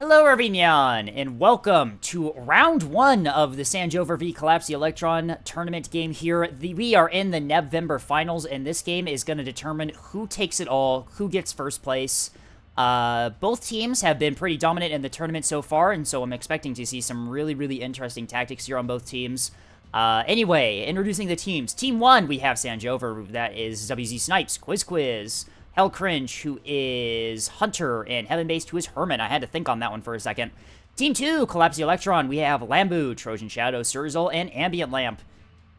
Hello everyone, and welcome to round 1 of the SANDJOVER v Collapse The Electron tournament game here. We are in the NEBVEMBER finals, and this game is going to determine who takes it all, who gets first place. Both teams have been pretty dominant in the tournament so far, and so I'm expecting to see some really interesting tactics here on both teams. Anyway, introducing the teams. Team 1, we have SANDJOVER, that is WZ Snipes, Quiz, Hell Cringe, who is Hunter, and Heaven Based, who is Herman. I had to think on that one for a second. Team 2, Collapse The Electron, we have Lambu, Trojan Shadow, Surzal, and Ambient Lamp.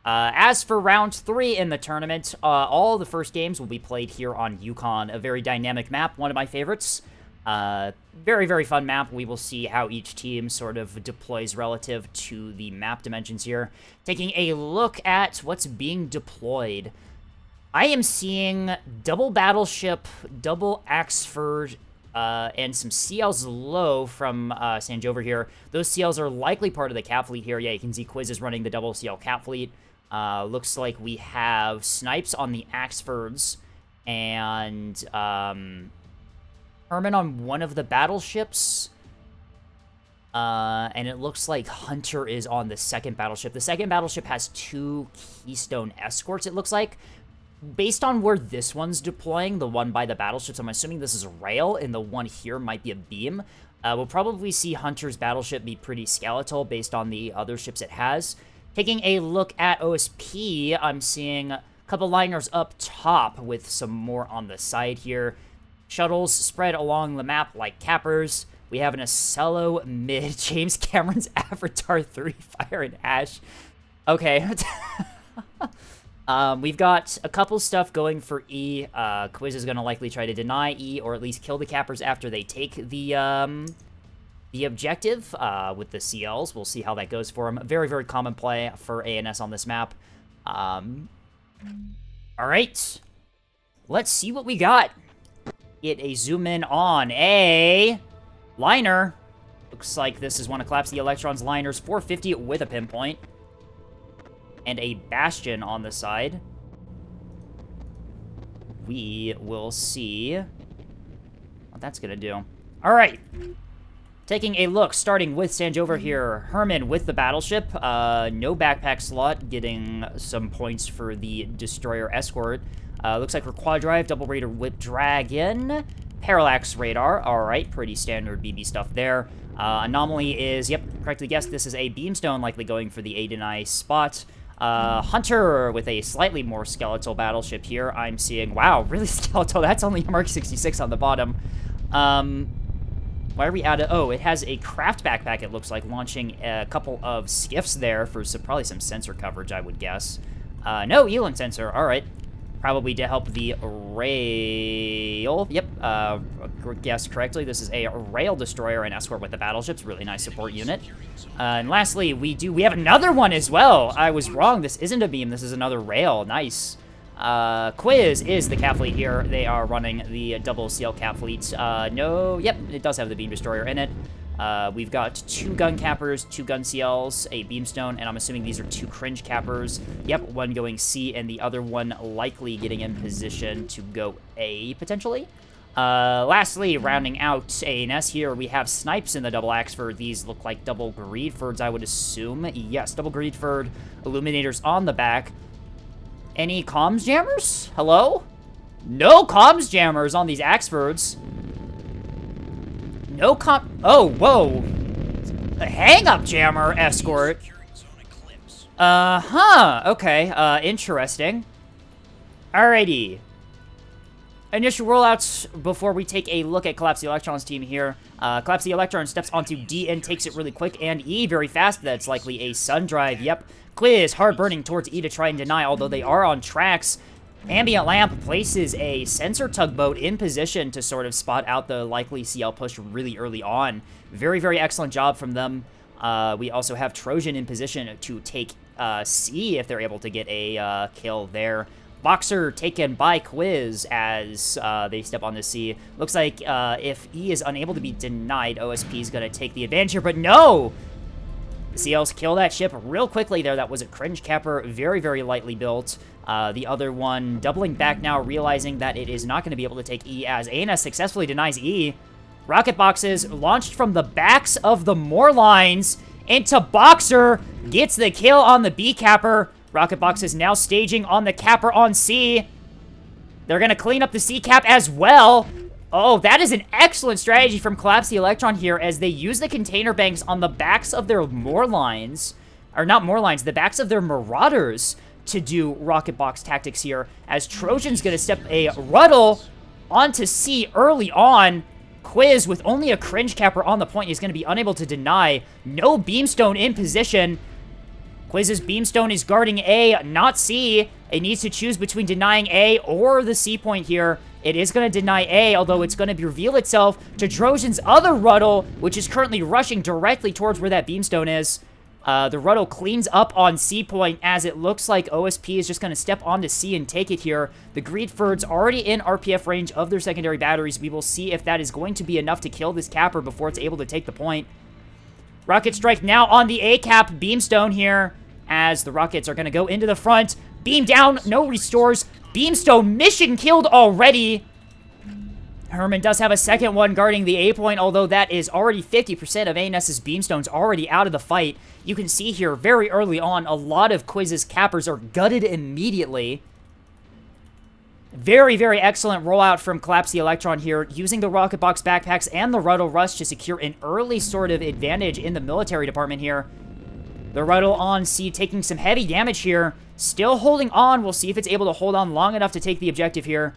As for round 3 in the tournament, all the first games will be played here on Yukon, a very dynamic map, one of my favorites. Very fun map. We will see how each team sort of deploys relative to the map dimensions here. Taking a look at what's being deployed. I am seeing double Battleship, double Axford, and some CLs low from SANDJOVER here. Those CLs are likely part of the Cat Fleet here. Yeah, you can see Quiz is running the double CL Cat Fleet. Looks like we have Snipes on the Axfords, and Herman on one of the battleships. And it looks like Hunter is on the second battleship. The second battleship has 2 Keystone escorts, it looks like. Based on where this one's deploying, the one by the battleships, I'm assuming this is a rail, and the one here might be a beam. We'll probably see Hunter's battleship be pretty skeletal based on the other ships it has. Taking a look at OSP, I'm seeing a couple liners up top with some more on the side here. Shuttles spread along the map like cappers. We have an Acello mid, James Cameron's Avatar 3, Fire and Ash. Okay. We've got a couple stuff going for E. Quiz is going to likely try to deny E, or at least kill the cappers after they take the objective with the CLs. We'll see how that goes for him. Very common play for ANS on this map. Alright. Let's see what we got. Get a zoom in on a liner. Looks like this is one of Collapse The Electron's liners, 450 with a pinpoint. And a Bastion on the side. We will see what that's gonna do. Alright. Taking a look, starting with SANDJOVER here. Herman with the battleship. No backpack slot, getting some points for the Destroyer Escort. Looks like we're Quad Drive, Double Raider Whip Dragon. Parallax Radar. Alright, pretty standard BB stuff there. Anomaly is, yep, correctly guessed, this is a Beamstone, likely going for the A deny spot. Hunter with a slightly more skeletal battleship here. I'm seeing, wow, really skeletal. That's only Mark 66 on the bottom. Why are we out of, oh, it has a craft backpack, it looks like, launching a couple of skiffs there for probably some sensor coverage, I would guess. No, Elon sensor, all right. Probably to help the rail. Yep, guessed correctly. This is a rail destroyer and escort with the battleships. Really nice support unit. And lastly, we have another one as well. I was wrong. This isn't a beam. This is another rail. Nice. Quiz is the Cat Fleet here. They are running the double CL Cat Fleet. No, yep, it does have the beam destroyer in it. We've got 2 gun cappers, 2 gun CLs, a beamstone, and I'm assuming these are 2 cringe cappers. Yep, one going C and the other one likely getting in position to go A, potentially. Lastly, rounding out ANS here, we have Snipes in the double Axford. These look like double Greedfords, I would assume. Yes, double Greedford, Illuminators on the back. Any comms jammers? Hello? No comms jammers on these Axfords. No oh, whoa. A hang-up jammer escort. Okay, interesting. Alrighty. Initial rollouts before we take a look at Collapse The Electron's team here. Collapse The Electron steps onto D and takes it really quick, and E very fast. That's likely a Sun Drive, yep. Quiz, hard burning towards E to try and deny, although they are on tracks. Ambient Lamp places a sensor tugboat in position to sort of spot out the likely CL push really early on. Very excellent job from them. We also have Trojan in position to take C if they're able to get a kill there. Boxer taken by Quiz as they step on the C. Looks like if E is unable to be denied, OSP is going to take the advantage here, but no! The CLs kill that ship real quickly there. That was a cringe capper, very lightly built. The other one doubling back now, realizing that it is not going to be able to take E as ANS successfully denies E. Rocket boxes launched from the backs of the Moor lines into Boxer. Gets the kill on the B capper. Rocket boxes now staging on the capper on C. They're going to clean up the C cap as well. Oh, that is an excellent strategy from Collapse the Electron here as they use the container banks on the backs of their Moor lines. Or not Moor lines, the backs of their Marauders to do rocket box tactics here. As Trojan's going to step a Ruddle onto C early on. Quiz with only a cringe capper on the point is going to be unable to deny. No Beamstone in position. Quiz's Beamstone is guarding A, not C. It needs to choose between denying A or the C point here. It is going to deny A, although it's going to reveal itself to Trojan's other Ruddle, which is currently rushing directly towards where that Beamstone is. The Ruddle cleans up on C point as it looks like OSP is just going to step onto C and take it here. The Greedford's already in RPF range of their secondary batteries. We will see if that is going to be enough to kill this capper before it's able to take the point. Rocket strike now on the A-cap Beamstone here as the Rockets are going to go into the front. Beam down, no restores. Beamstone mission killed already. Herman does have a second one guarding the A point, although that is already 50% of ANS's Beamstones already out of the fight. You can see here very early on, a lot of Quiz's cappers are gutted immediately. Very, very excellent rollout from Collapse the Electron here, using the Rocket Box backpacks and the Ruddle Rush to secure an early sort of advantage in the military department here. The Ruddle on C taking some heavy damage here. Still holding on. We'll see if it's able to hold on long enough to take the objective here.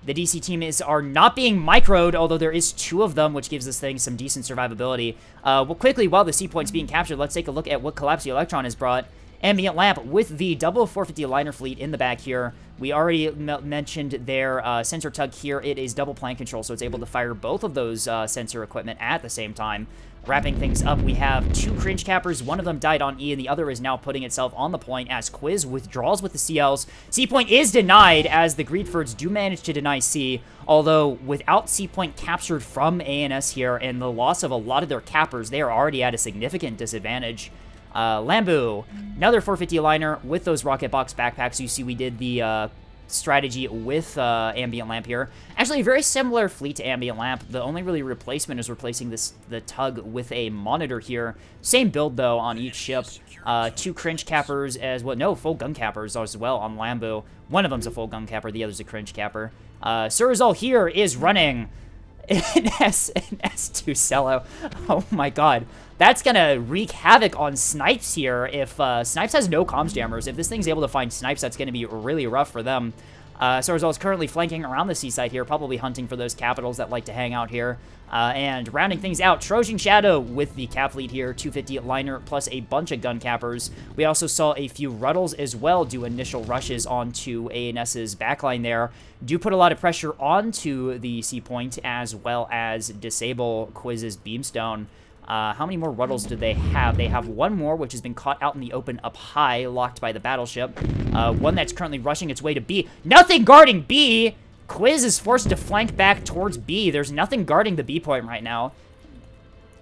The DC team are not being microed, although there is 2 of them, which gives this thing some decent survivability. Well, quickly, while the C point's being captured, let's take a look at what Collapse the Electron has brought. Ambient Lamp with the double 450 liner fleet in the back here. We already mentioned their sensor tug here. It is double plan control, so it's able to fire both of those sensor equipment at the same time. Wrapping things up, we have 2 cringe cappers. One of them died on E, and the other is now putting itself on the point as Quiz withdraws with the CLs. C point is denied as the Greedfords do manage to deny C, although without C point captured from ANS here and the loss of a lot of their cappers, they are already at a significant disadvantage. Lambu, another 450 liner with those rocket box backpacks. You see we did the strategy with Ambient Lamp here. Actually, a very similar fleet to Ambient Lamp. The only really replacement is replacing the tug with a monitor here. Same build, though, on each ship. 2 cringe cappers as well. No, full gun cappers as well on Lambu. One of them's a full gun capper. The other's a cringe capper. Surzal here is running an S2 Cello. Oh my god. That's gonna wreak havoc on Snipes here. If Snipes has no comms jammers, if this thing's able to find Snipes, that's gonna be really rough for them. Surzal is currently flanking around the seaside here, probably hunting for those capitals that like to hang out here. And rounding things out, Trojan Shadow with the cap fleet here, 250 liner plus a bunch of gun cappers. We also saw a few Ruddles as well do initial rushes onto ANS's backline there. Do put a lot of pressure onto the C point as well as disable Quiz's Beamstone. How many more Ruddles do they have? They have 1 more, which has been caught out in the open up high, locked by the battleship. One that's currently rushing its way to B. Nothing guarding B! Quiz is forced to flank back towards B. There's nothing guarding the B point right now.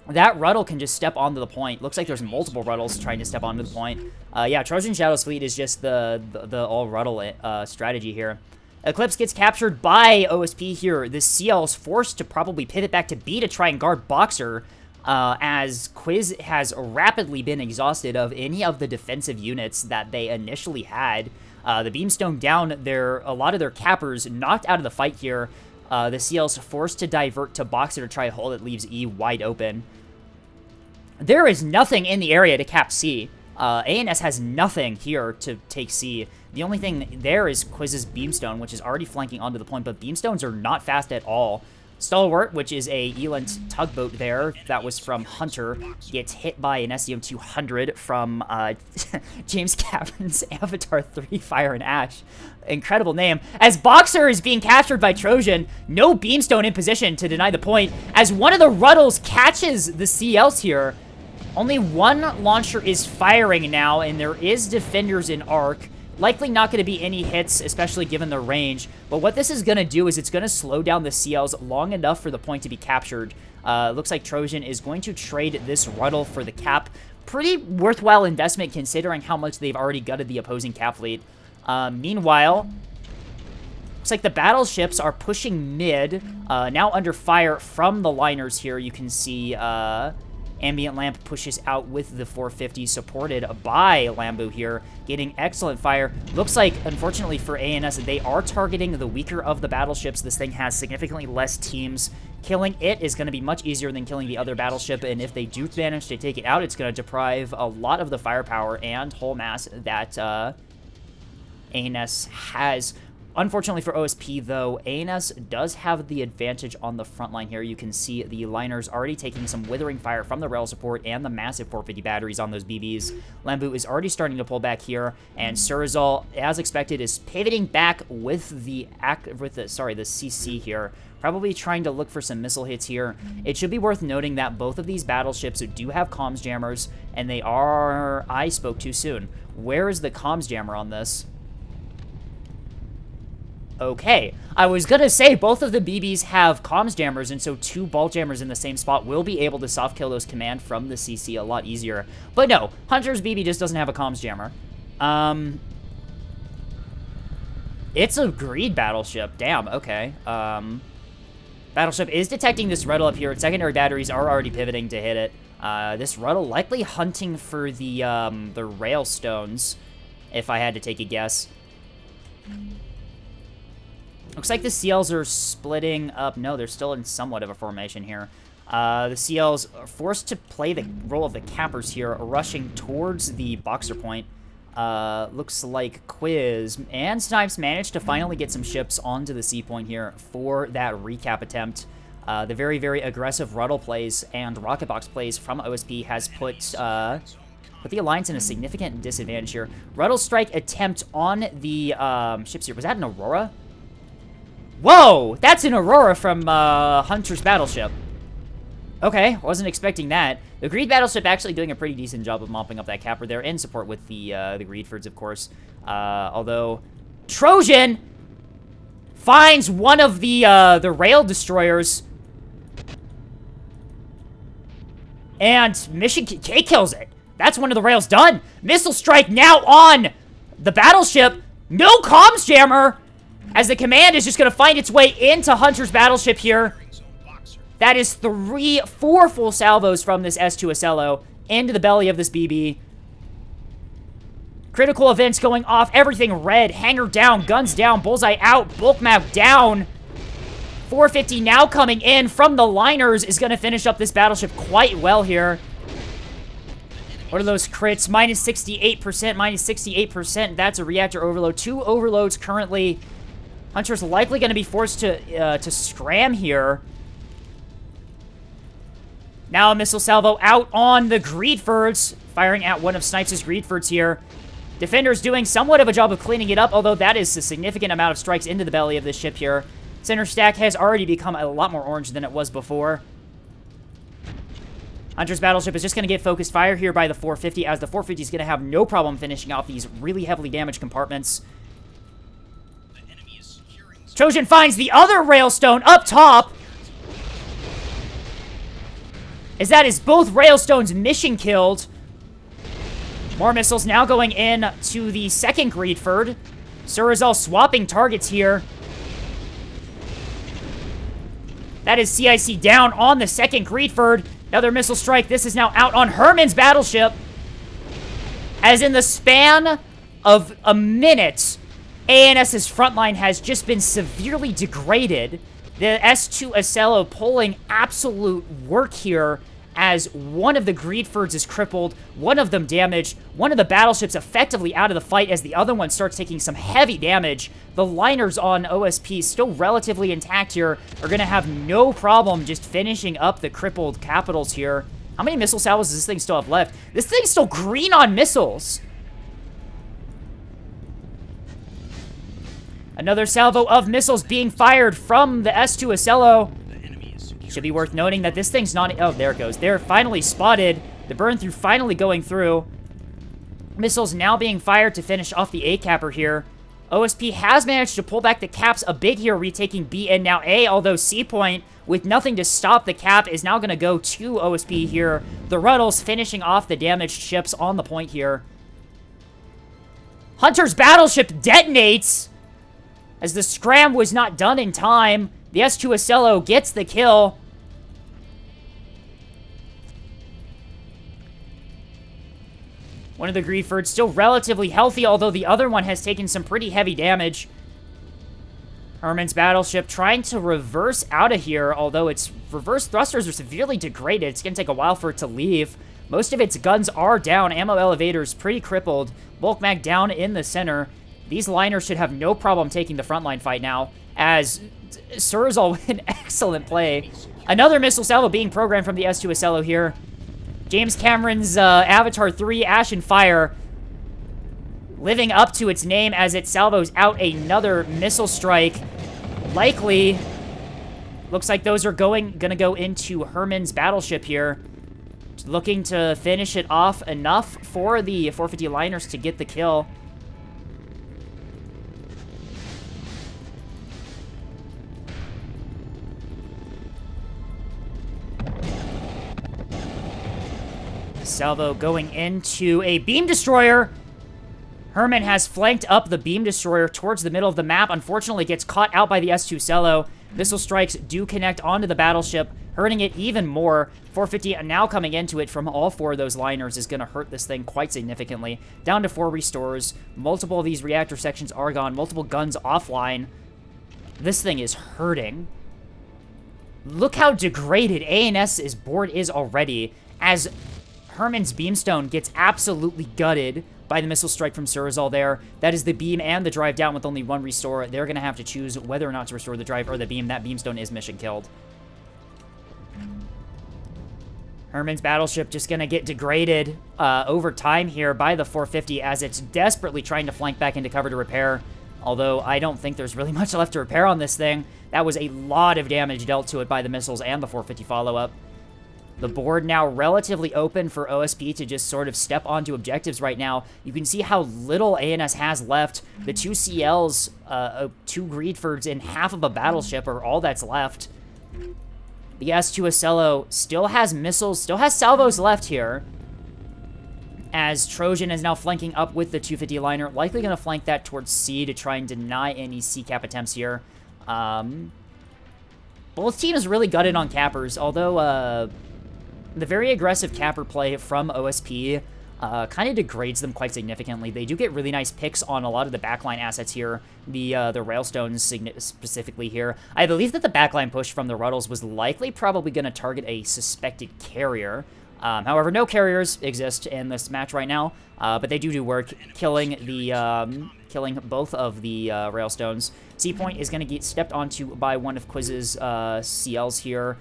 That Ruddle can just step onto the point. Looks like there's multiple Ruddles trying to step onto the point. Yeah, Trojan Shadow's fleet is just the all Ruddle strategy here. Eclipse gets captured by OSP here. The CL is forced to probably pivot back to B to try and guard Boxer. As Quiz has rapidly been exhausted of any of the defensive units that they initially had. The Beamstone down, a lot of their cappers knocked out of the fight here. The CL's forced to divert to Boxer to try to hold it, leaves E wide open. There is nothing in the area to cap C. ANS has nothing here to take C. The only thing there is Quiz's Beamstone, which is already flanking onto the point, but Beamstones are not fast at all. Stalwart, which is a Elent tugboat there, that was from Hunter, gets hit by an SDM-200 from James Cameron's Avatar 3, Fire and Ash. Incredible name. As Boxer is being captured by Trojan, no Beamstone in position to deny the point, as one of the Ruddles catches the CLs here. Only 1 launcher is firing now, and there is defenders in arc. Likely not going to be any hits, especially given the range. But what this is going to do is it's going to slow down the CLs long enough for the point to be captured. Looks like Trojan is going to trade this Ruddle for the cap. Pretty worthwhile investment considering how much they've already gutted the opposing cap fleet. Meanwhile, Looks like the battleships are pushing mid, now under fire from the liners here. You can see Ambient Lamp pushes out with the 450, supported by Lambu here, getting excellent fire. Looks like, unfortunately for ANS, they are targeting the weaker of the battleships. This thing has significantly less teams. Killing it is going to be much easier than killing the other battleship, and if they do manage to take it out, it's going to deprive a lot of the firepower and hull mass that ANS has. Unfortunately for OSP, though, ANS does have the advantage on the front line here. You can see the liners already taking some withering fire from the rail support and the massive 450 batteries on those BBs. Lambu is already starting to pull back here, and Surazal, as expected, is pivoting back with the CC here, probably trying to look for some missile hits here. It should be worth noting that both of these battleships do have comms jammers, and they are... I spoke too soon. Where is the comms jammer on this? Okay, I was gonna say both of the BBs have comms jammers, and so 2 bolt jammers in the same spot will be able to soft kill those command from the CC a lot easier. But no, Hunter's BB just doesn't have a comms jammer. It's a Greed battleship. Damn, okay. Battleship is detecting this Ruddle up here. Its secondary batteries are already pivoting to hit it. This Ruddle likely hunting for the rail stones, if I had to take a guess. Looks like the CLs are splitting up. No, they're still in somewhat of a formation here. The CLs are forced to play the role of the cappers here, rushing towards the boxer point. Looks like Quiz and Snipes managed to finally get some ships onto the C point here for that recap attempt. The very, very aggressive Ruddle plays and Rocket Box plays from OSP has put the Alliance in a significant disadvantage here. Ruddle strike attempt on the ships here. Was that an Aurora? Whoa! That's an Aurora from Hunter's battleship. Okay, wasn't expecting that. The Greed battleship actually doing a pretty decent job of mopping up that capper there in support with the Greedfords, of course. Although Trojan finds one of the rail destroyers, and Mission K kills it. That's one of the rails done. Missile strike now on the battleship. No comms jammer, as the command is just going to find its way into Hunter's battleship here. That is 4 full salvos from this S2 Acello into the belly of this BB. Critical events going off. Everything red. Hangar down. Guns down. Bullseye out. Bulk map down. 450 now coming in from the liners is going to finish up this battleship quite well here. What are those crits? Minus 68%. Minus 68%. That's a reactor overload. 2 overloads currently. Hunter's likely going to be forced to scram here. Now a missile salvo out on the Greedfords, firing at one of Snipes' Greedfords here. Defender's doing somewhat of a job of cleaning it up, although that is a significant amount of strikes into the belly of this ship here. Center stack has already become a lot more orange than it was before. Hunter's battleship is just going to get focused fire here by the 450, as the 450 is going to have no problem finishing off these really heavily damaged compartments. Trojan finds the other railstone up top, as that is both railstones mission killed. More missiles now going in to the second Greedford. Surazal swapping targets here. That is CIC down on the second Greedford. Another missile strike. This is now out on Herman's battleship. As in the span of a minute, ANS's frontline has just been severely degraded. The S2 Acello pulling absolute work here, as one of the Greedfords is crippled, one of them damaged, one of the battleships effectively out of the fight as the other one starts taking some heavy damage. The liners on OSP, still relatively intact here, are going to have no problem just finishing up the crippled capitals here. How many missile salvos does this thing still have left? This thing's still green on missiles. Another salvo of missiles being fired from the S2 Acello. Should be worth noting that this thing's not... Oh, there it goes. They're finally spotted. The burn through finally going through. Missiles now being fired to finish off the A capper here. OSP has managed to pull back the caps a bit here, retaking B and now A, although C point, with nothing to stop the cap, is now going to go to OSP here. The Ruddles finishing off the damaged ships on the point here. Hunter's battleship detonates. As the scram was not done in time, the S2 Ocello gets the kill. One of the Greedfords still relatively healthy, although the other one has taken some pretty heavy damage. Herman's battleship trying to reverse out of here, although its reverse thrusters are severely degraded. It's going to take a while for it to leave. Most of its guns are down. Ammo elevators pretty crippled. Bulk mag down in the center. These liners should have no problem taking the frontline fight now, as Surzal with an excellent play. Another missile salvo being programmed from the S2 Ocello here. James Cameron's Avatar 3, Ash and Fire, living up to its name as it salvos out another missile strike. Likely, looks like those are gonna go into Herman's battleship here. Looking to finish it off enough for the 450 liners to get the kill. Salvo going into a beam destroyer. Herman has flanked up the beam destroyer towards the middle of the map. Unfortunately, gets caught out by the S2 Ocello. Missile strikes do connect onto the battleship, hurting it even more. 450 now coming into it from all four of those liners is going to hurt this thing quite significantly. Down to 4 restores. Multiple of these reactor sections are gone. Multiple guns offline. This thing is hurting. Look how degraded ANS's board is already, as Herman's Beamstone gets absolutely gutted by the missile strike from Surzal there. That is the beam and the drive down with only 1 restore. They're going to have to choose whether or not to restore the drive or the beam. That Beamstone is mission killed. Herman's battleship just going to get degraded over time here by the 450 as it's desperately trying to flank back into cover to repair. Although I don't think there's really much left to repair on this thing. That was a lot of damage dealt to it by the missiles and the 450 follow-up. The board now relatively open for OSP to just sort of step onto objectives right now. You can see how little ANS has left. The 2 CLs, 2 Greedfords, and half of a battleship are all that's left. The S2 Ocello still has missiles, still has salvos left here, as Trojan is now flanking up with the 250 liner. Likely going to flank that towards C to try and deny any C-cap attempts here. Both teams really gutted on cappers, although the very aggressive capper play from OSP kind of degrades them quite significantly. They do get really nice picks on a lot of the backline assets here, the Railstones specifically here. I believe that the backline push from the Ruddles was likely probably going to target a suspected carrier. However, no carriers exist in this match right now, but they do work, killing both of the Railstones. C-Point is going to get stepped onto by one of Quiz's CLs here.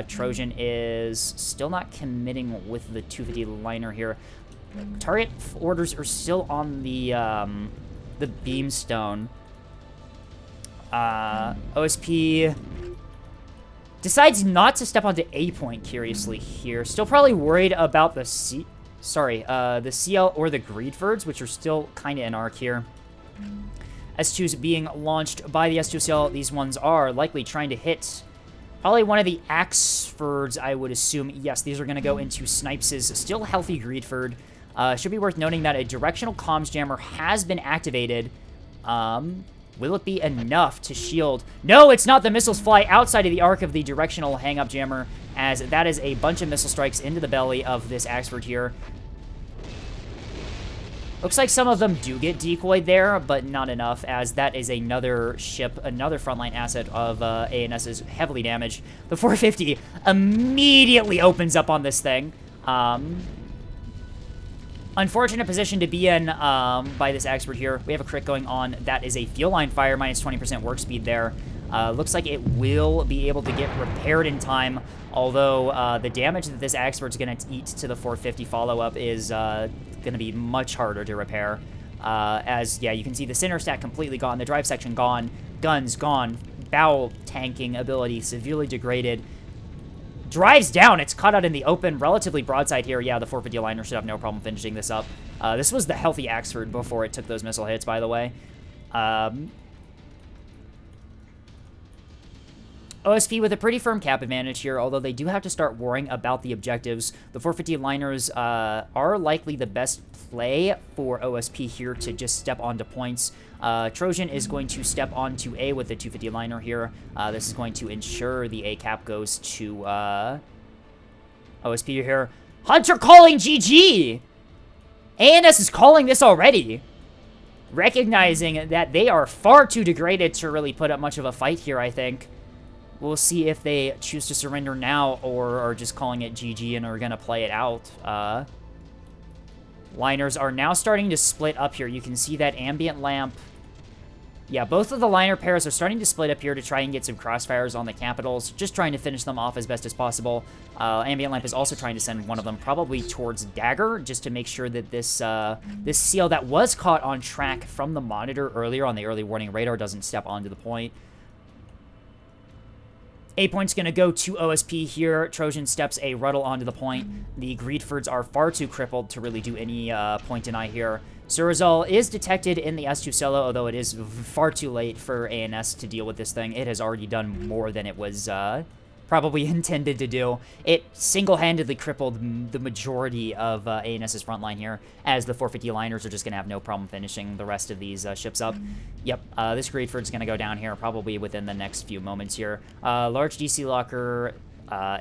Trojan is still not committing with the 250 liner here. Target orders are still on the Beamstone. OSP decides not to step onto A-Point, curiously, here. Still probably worried about the the CL or the Greedfords, which are still kind of in arc here. S2s being launched by the S2 CL. These ones are likely trying to hit probably one of the Axfords, I would assume. Yes, these are going to go into Snipes' still healthy Greedford. Should be worth noting that a directional comms jammer has been activated. Will it be enough to shield? No, it's not. The missiles fly outside of the arc of the directional hang-up jammer, as that is a bunch of missile strikes into the belly of this Axford here. Looks like some of them do get decoyed there, but not enough, as that is another ship, another frontline asset of ANS's heavily damaged. The 450 immediately opens up on this thing. Unfortunate position to be in by this expert here. We have a crit going on. That is a fuel line fire, minus 20% work speed there. Looks like it will be able to get repaired in time, although the damage that this expert's going to eat to the 450 follow-up is going to be much harder to repair. As, yeah, you can see the center stack completely gone, the drive section gone, guns gone, bow tanking ability severely degraded. Drives down, it's caught out in the open, relatively broadside here. Yeah, the 450 liner should have no problem finishing this up. This was the healthy Axford before it took those missile hits, by the way. OSP with a pretty firm cap advantage here, although they do have to start worrying about the objectives. The 450 liners are likely the best play for OSP here to just step onto points. Trojan is going to step onto A with the 250 liner here. This is going to ensure the A cap goes to OSP here. Hunter calling GG! ANS is calling this already. Recognizing that they are far too degraded to really put up much of a fight here, I think. We'll see if they choose to surrender now or are just calling it GG and are going to play it out. Liners are now starting to split up here. You can see that ambient lamp. Yeah, both of the liner pairs are starting to split up here to try and get some crossfires on the Capitals, just trying to finish them off as best as possible. Ambient Lamp is also trying to send one of them probably towards Dagger, just to make sure that this this seal that was caught on track from the monitor earlier on the early warning radar doesn't step onto the point. A point's going to go to OSP here. Trojan steps a Ruddle onto the point. The Greedfords are far too crippled to really do any point deny here. Surazal is detected in the S2 Solo, although it is far too late for ANS to deal with this thing. It has already done more than it was probably intended to do. It single-handedly crippled the majority of ANS's front line here, as the 450 liners are just going to have no problem finishing the rest of these ships up. Yep, this Greedford's going to go down here probably within the next few moments here. Large DC locker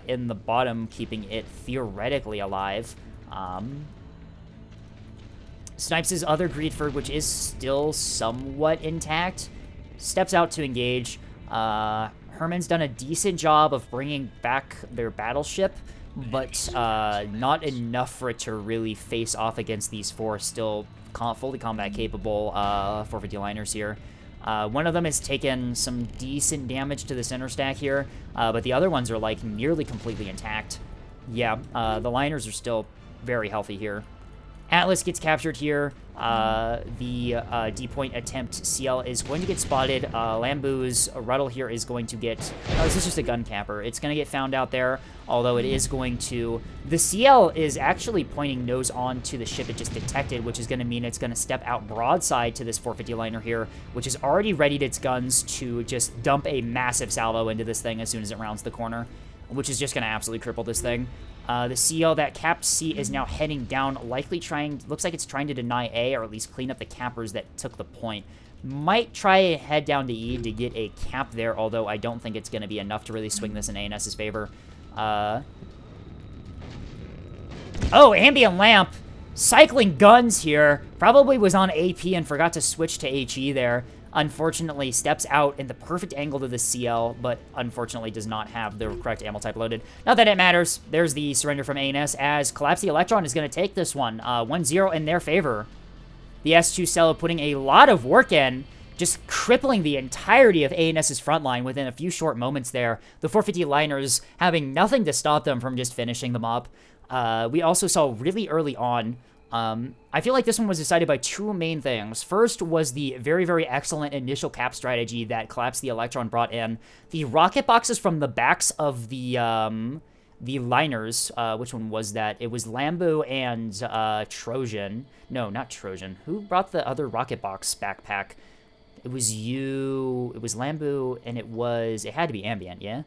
in the bottom, keeping it theoretically alive. Snipes' other Greedford, which is still somewhat intact, steps out to engage. Herman's done a decent job of bringing back their battleship, but not enough for it to really face off against these four still fully combat-capable 450 liners here. One of them has taken some decent damage to the center stack here, but the other ones are, like, nearly completely intact. Yeah, the liners are still very healthy here. Atlas gets captured here. The D-point attempt CL is going to get spotted. Lambu's Ruddle here is going to get... Oh, this is just a gun capper. It's going to get found out there, although it is going to... The CL is actually pointing nose on to the ship it just detected, which is going to mean it's going to step out broadside to this 450 liner here, which has already readied its guns to just dump a massive salvo into this thing as soon as it rounds the corner, which is just going to absolutely cripple this thing. The CL that capped C is now heading down, likely looks like it's trying to deny A, or at least clean up the cappers that took the point. Might try and head down to E to get a cap there, although I don't think it's going to be enough to really swing this in ANS's favor. Oh, Ambient Lamp, cycling guns here, probably was on AP and forgot to switch to HE there. Unfortunately, steps out in the perfect angle to the CL, but unfortunately does not have the correct ammo type loaded. Not that it matters. There's the surrender from ANS, as Collapse the Electron is going to take this one. 1-0 in their favor. The S2 Cello putting a lot of work in, just crippling the entirety of ANS's front line within a few short moments there. The 450 liners having nothing to stop them from just finishing them up. We also saw really early on... I feel like this one was decided by two main things. First was the very, very excellent initial cap strategy that Collapse the Electron brought in. The rocket boxes from the backs of the liners, which one was that? It was Lambu and Trojan. No, not Trojan. Who brought the other rocket box backpack? It was you. It was Lambu, and it had to be Ambient, yeah?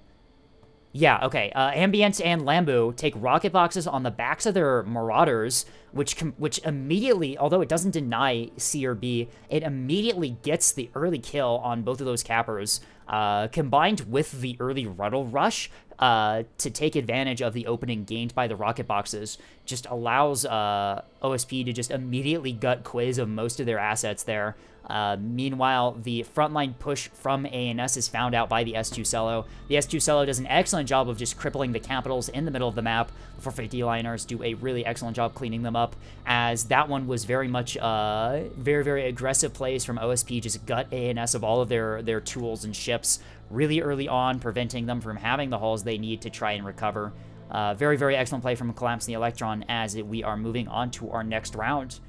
Yeah, okay. Ambient and Lambu take rocket boxes on the backs of their Marauders, which immediately, although it doesn't deny C or B, it immediately gets the early kill on both of those cappers, combined with the early Ruddle rush to take advantage of the opening gained by the rocket boxes. Just allows OSP to just immediately gut quiz of most of their assets there. Meanwhile, the frontline push from ANS is found out by the S2 Cello. The S2 Cello does an excellent job of just crippling the Capitals in the middle of the map. The 450 liners do a really excellent job cleaning them up, as that one was very much very, very aggressive plays from OSP, just gut ANS of all of their tools and ships really early on, preventing them from having the hulls they need to try and recover. Very, very excellent play from Collapse the Electron as we are moving on to our next round.